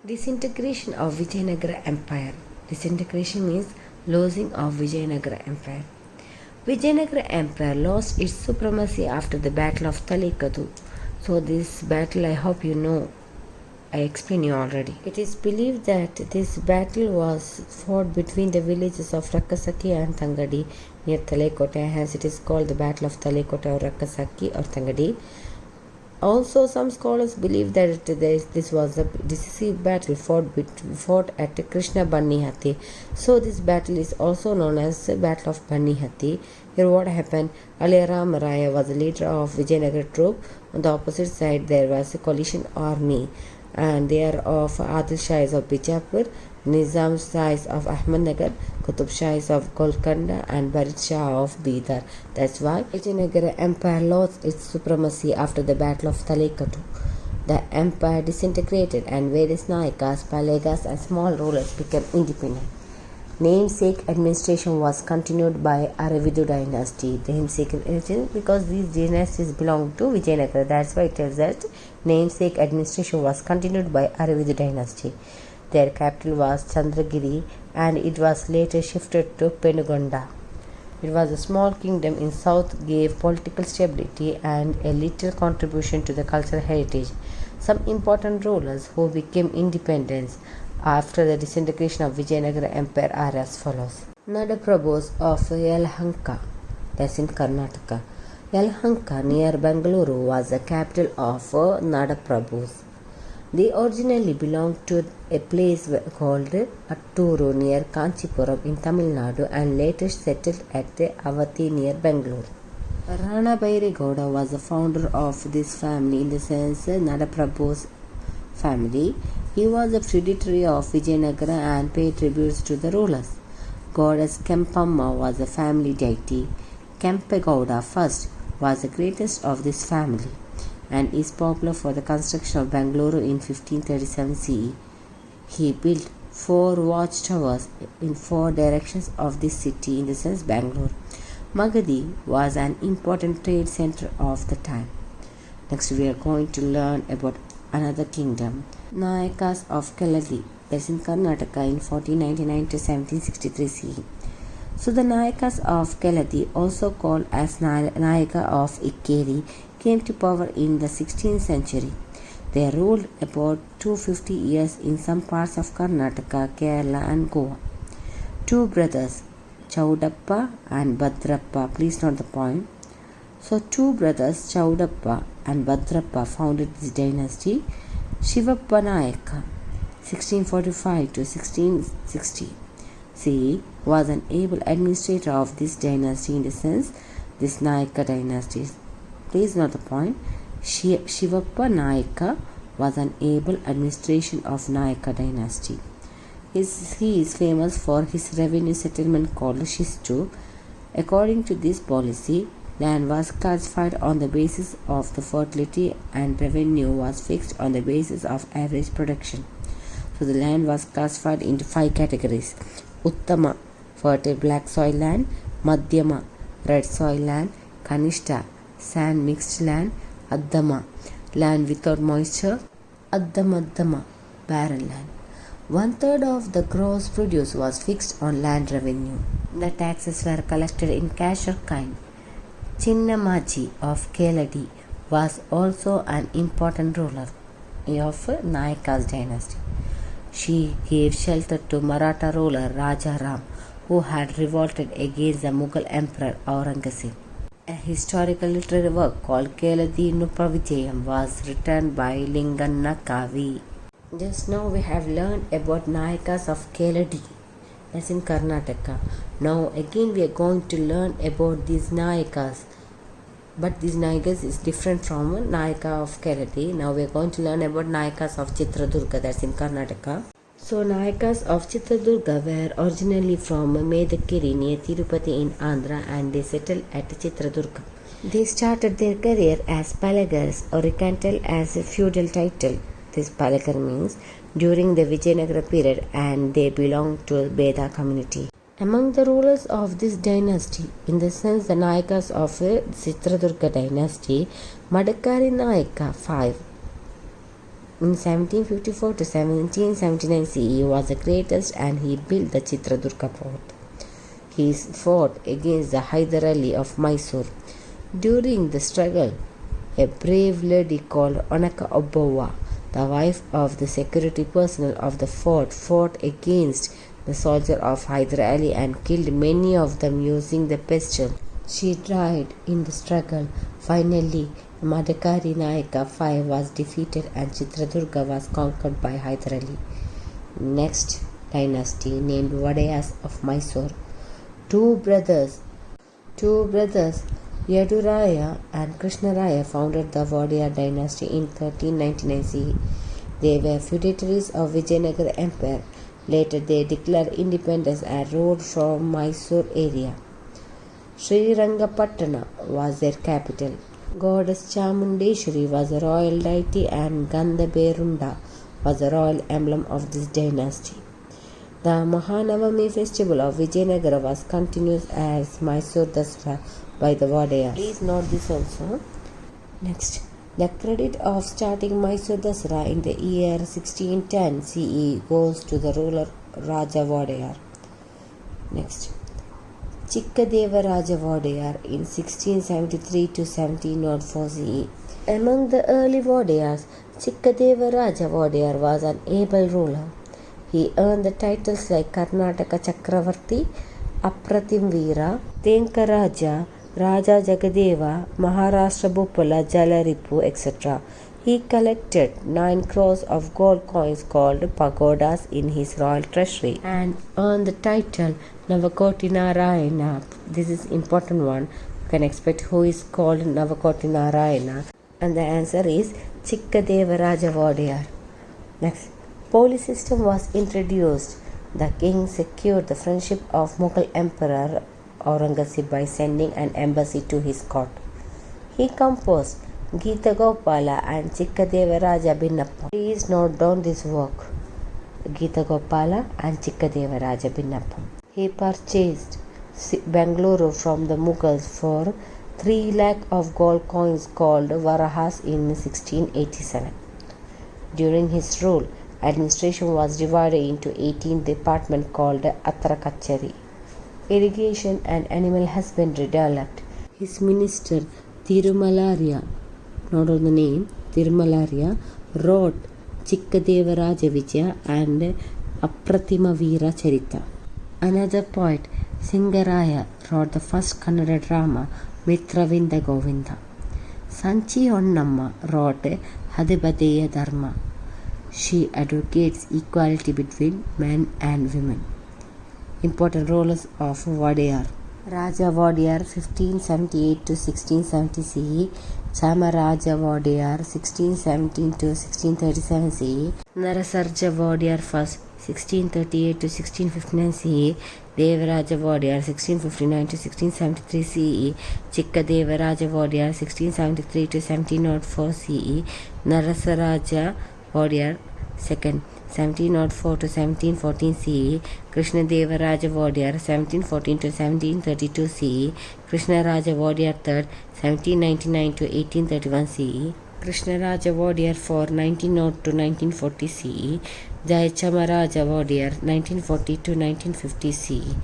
Disintegration of Vijayanagara Empire. Disintegration means losing of Vijayanagara Empire. Vijayanagara Empire lost its supremacy after the Battle of Talikadu. So this battle, I hope you know, I explained you already. It is believed that this battle was fought between the villages of Rakkasakki and Tangadi near Talekote, hence it is called the Battle of Talekote or Rakkasakki or Tangadi. Also, some scholars believe that this was a decisive battle fought at Krishna Bannihatti. So, this battle is also known as the Battle of Bannihatti. Here, what happened? Aliyaram Raya was the leader of Vijayanagar troop. On the opposite side, there was a coalition army, and they are of Adil Shahis of Bijapur, Nizam Shahis of Ahmednagar, Qutub Shahis of Golconda, and Barid Shah of Bidar. That's why Vijayanagara Empire lost its supremacy after the Battle of Talikatu. The empire disintegrated and various Nayakas, Palagas, and small rulers became independent. Namesake administration was continued by Aravidu dynasty. The namesake because these dynasties belong to Vijayanagara. That's why it tells that namesake administration was continued by Aravidu dynasty. Their capital was Chandragiri and it was later shifted to Penugonda. It was a small kingdom in south, gave political stability and a little contribution to the cultural heritage. Some important rulers who became independent after the disintegration of Vijayanagara Empire are as follows. Nadaprabhus of Yelahanka, that's in Karnataka. Yelahanka near Bengaluru was the capital of Nadaprabhus. They originally belonged to a place called Atturu near Kanchipuram in Tamil Nadu and later settled at the Avati near Bangalore. Rana Bairegowda was the founder of this family in the sense Nadaprabhu's family. He was a tributary of Vijayanagara and paid tributes to the rulers. Goddess Kempamma was a family deity. Kempegowda first was the greatest of this family and is popular for the construction of Bangalore in 1537 CE. He built 4 watchtowers in 4 directions of this city in the sense Bangalore. Magadhi was an important trade center of the time. Next we are going to learn about another kingdom, Nayakas of Keladi, that's in Karnataka in 1499 to 1763 CE. So the Nayakas of Keladi, also called as Nayaka of Ikkeri, came to power in the 16th century. They ruled about 250 years in some parts of Karnataka, Kerala and Goa. 2 brothers, Chaudappa and Bhadrappa, please note the point. So 2 brothers, Chaudappa and Bhadrappa, founded this dynasty. Shivappa Nayaka, 1645 to 1660 CE, was an able administrator of this dynasty in the sense this Nayaka dynasty. Please note the point. Shivappa Nayaka was an able administration of Nayaka dynasty. He is famous for his revenue settlement called Shistu. According to this policy, land was classified on the basis of the fertility and revenue was fixed on the basis of average production. So the land was classified into 5 categories. Uttama, fertile black soil land; Madhyama, red soil land; Kanishta, sand mixed land; Addama, land without moisture; Addamadama, barren land. 1/3 of the gross produce was fixed on land revenue. The taxes were collected in cash or kind. Chinnamaji of Keladi was also an important ruler of Nayaka's dynasty. She gave shelter to Maratha ruler Raja Ram, who had revolted against the Mughal Emperor Aurangzeb. A historical literary work called Keladi Nupavijayam was written by Linganna Kavi. Just now we have learned about Nayakas of Keladi, that's in Karnataka. Now again we are going to learn about these Nayakas. But these Nayakas is different from Nayaka of Keladi. Now we are going to learn about Nayakas of Chitradurga, that's in Karnataka. So Nayakas of Chitradurga were originally from Medakiri near Tirupati in Andhra and they settled at Chitradurga. They started their career as Palagars or Recantal as a feudal title. This Palagar means during the Vijayanagara period and they belonged to Beda community. Among the rulers of this dynasty, in the sense the Nayakas of Chitradurga dynasty, Madakari Nayaka 5, in 1754 to 1779 CE was the greatest, and he built the Chitradurga fort. He fought against the Hyder Ali of Mysore. During the struggle, a brave lady called Onaka Obbova, the wife of the security personnel of the fort, fought against the soldiers of Hyder Ali and killed many of them using the pistol. She died in the struggle. Finally, Madakari Nayaka V was defeated and Chitradurga was conquered by Hyder Ali. Next dynasty named Wadayas of Mysore. Two brothers, Yaduraya and Krishnaraya, founded the Wadayar dynasty in 1399 CE. They were feudatories of Vijayanagara Empire. Later they declared independence and ruled from Mysore area. Srirangapatna was their capital. Goddess Chamundeshwari was a royal deity and Gandhaberunda was the royal emblem of this dynasty. The Mahanavami festival of Vijayanagara was continued as Mysore Dasara by the Wadayars. Please note this also. Next, the credit of starting Mysore Dasara in the year 1610 CE goes to the ruler Raja Wadayar. Next, Chikkadeva Raja Wadayar in 1673 to 1704 CE. Among the early Wadayars, Chikkadeva Raja Wadayar was an able ruler. He earned the titles like Karnataka Chakravarti, Apratim Veera, Tenkaraja, Raja Jagadeva, Maharashtra Bhupala, Jalaripu, etc. He collected 9 crores of gold coins called pagodas in his royal treasury and earned the title Navakoti Narayana. This is important one. You can expect who is called Navakoti Narayana. And the answer is Chikkadeva Raja Wadayar. Next, police system was introduced. The king secured the friendship of Mughal Emperor Aurangzeb by sending an embassy to his court. He composed Gita Gopala and Chikkadeva Raja Binnappa. Please note down this work. Gita Gopala and Chikkadeva Raja Binnappa. He purchased Bengaluru from the Mughals for 3 lakh of gold coins called Varahas in 1687. During his rule, administration was divided into 18 departments called Atra Kachari. Irrigation and animal husbandry developed. His minister Tirumalaria, note on the name Tirumalaria, wrote Chikkadeva Raja Vijaya and Apratima Veera Charita. Another poet, Singaraya, wrote the first Kannada drama Mitravinda Govinda. Sanchi Honnamma wrote Hadibadeya Dharma. She advocates equality between men and women. Important roles of Wadayar. Raja Wadayar 1578 to 1670 CE, Chamaraja Wadayar 1617 to 1637 CE, Narasarja Wadayar first 1638 to 1659 CE, Devaraja Wadayar 1659 to 1673 CE, Chikkadeva Raja Wadayar 1673 to 1704 CE, Narasaraja Wadayar second 1704 to 1714 CE, Krishnadeva Raja Wadayar 1714 to 1732 CE, Krishna Raja Wadayar III 1799 to 1831 CE, Krishna Raja Wadayar IV 1900 to 1940 CE, Jayachamaraja Wadayar 1940 to 1950 CE.